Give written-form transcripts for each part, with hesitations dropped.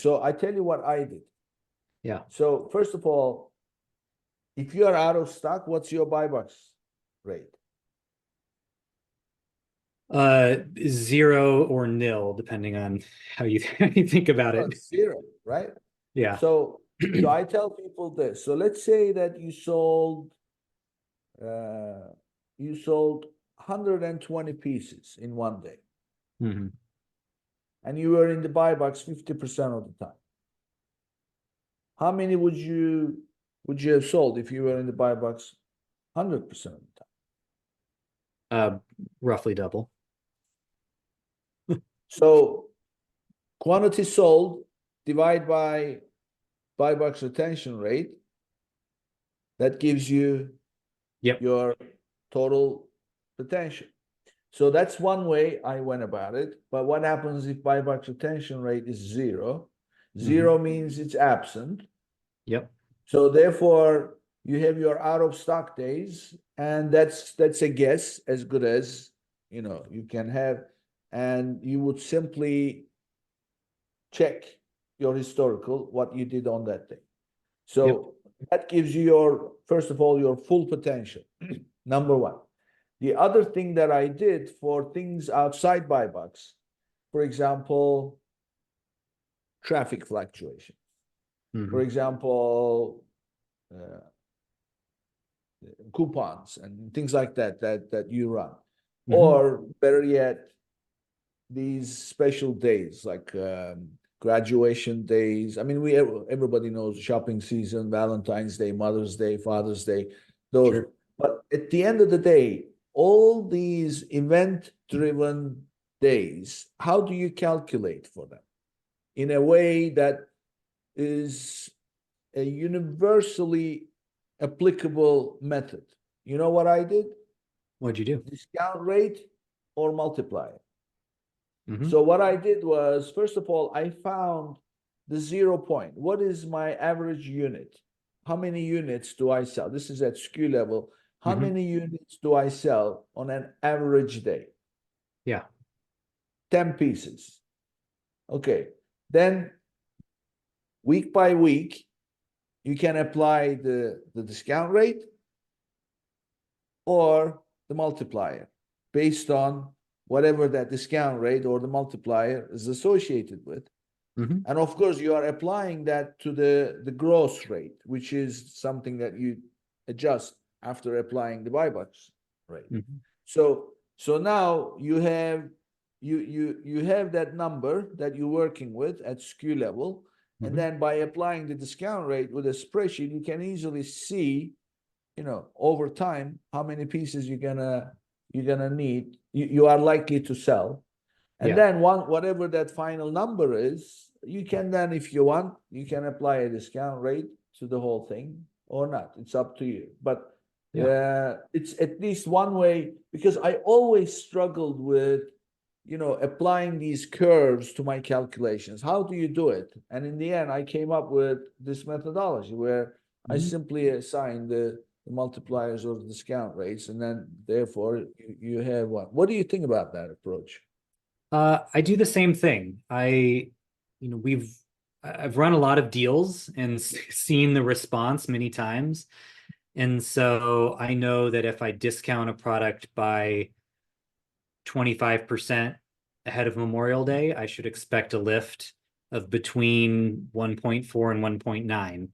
So I tell you what I did. Yeah. So first of all, if you are out of stock, what's your buy box rate? 0 or nil, depending on how you, how you think about it. Zero, right? Yeah. So I tell people this. So let's say that you sold 120 pieces in one day, Mhm. and you were in the buy box 50% of the time. How many would you have sold if you were in the buy box 100% of the time? Roughly double. So quantity sold divide by buy box retention rate, that gives you Yep. your total retention. So that's one way I went about it. But what happens if buy box retention rate is zero? Zero means it's absent. Yep. So therefore, you have your out of stock days, and that's a guess as good as you can have, and you would simply check your historical what you did on that day. So that gives you your, first of all, your full potential. Number one. The other thing that I did for things outside buy box, for example, traffic fluctuation. For example, coupons and things like that you run, or better yet, these special days like graduation days. I mean, everybody knows shopping season, Valentine's Day, Mother's Day, Father's Day, those. Sure. But at the end of the day, all these event-driven days, how do you calculate for them in a way that is a universally applicable method? You know what I did? What'd you do? Discount rate or multiplier. Mhm. So what I did was, first of all, I found the 0 point. What is my average unit? How many units do I sell? This is at SKU level. How many units do I sell on an average day? Yeah. 10 pieces. Okay. Then week by week, you can apply the discount rate or the multiplier based on whatever that discount rate or the multiplier is associated with. And of course, you are applying that to the gross rate, which is something that you adjust after applying the buy box rate. So now you have that number that you're working with at SKU level, and then by applying the discount rate with a spreadsheet, you can easily see, over time, how many pieces you're gonna need, you are likely to sell. And then whatever that final number is, you can then, if you want, you can apply a discount rate to the whole thing or not. It's up to you. But it's at least one way, because I always struggled with, applying these curves to my calculations. How do you do it? And in the end, I came up with this methodology where I simply assign the multipliers or the discount rates, and then therefore you have one. What do you think about that approach? I do the same thing. I've run a lot of deals and seen the response many times. And so I know that if I discount a product by 25% ahead of Memorial Day, I should expect a lift of between 1.4 and 1.9.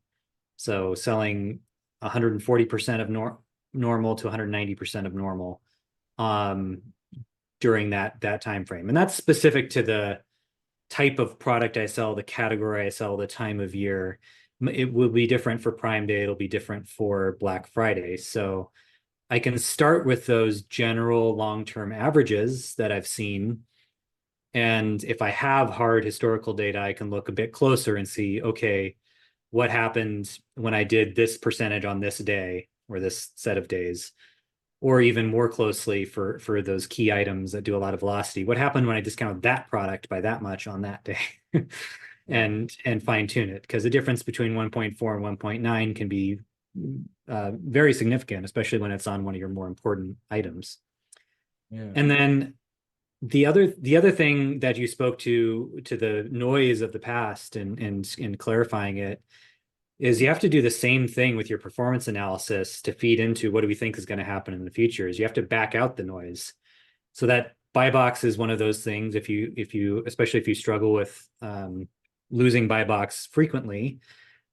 So selling 140% of normal to 190% of normal during that time frame. And that's specific to the type of product I sell, the category I sell, the time of year. It will be different for Prime Day. It'll be different for Black Friday. So I can start with those general long-term averages that I've seen. And if I have hard historical data, I can look a bit closer and see, okay, what happened when I did this percentage on this day or this set of days, or even more closely for those key items that do a lot of velocity. What happened when I discounted that product by that much on that day? and fine tune it, because the difference between 1.4 and 1.9 can be very significant, especially when it's on one of your more important items. And then The other thing that you spoke to the noise of the past and clarifying it is you have to do the same thing with your performance analysis to feed into what do we think is going to happen in the future. Is you have to back out the noise. So that buy box is one of those things. If you especially if you struggle with losing buy box frequently,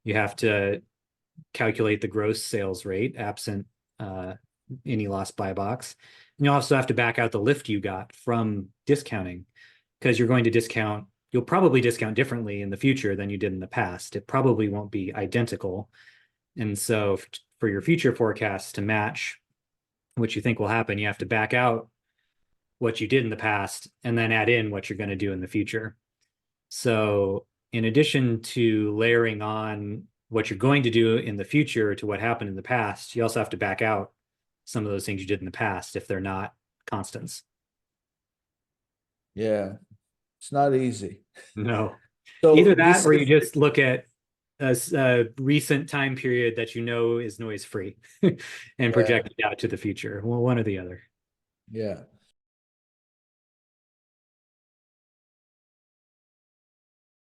you have to calculate the gross sales rate absent any lost buy box. And you also have to back out the lift you got from discounting, because you're going to discount. You'll probably discount differently in the future than you did in the past. It probably won't be identical. And so for your future forecasts to match what you think will happen, you have to back out what you did in the past and then add in what you're going to do in the future. So in addition to layering on what you're going to do in the future to what happened in the past, you also have to back out some of those things you did in the past if they're not constants. Yeah, it's not easy. No. So either that or you just look at a recent time period that you know is noise free and project it out to the future. Well, one or the other. Yeah.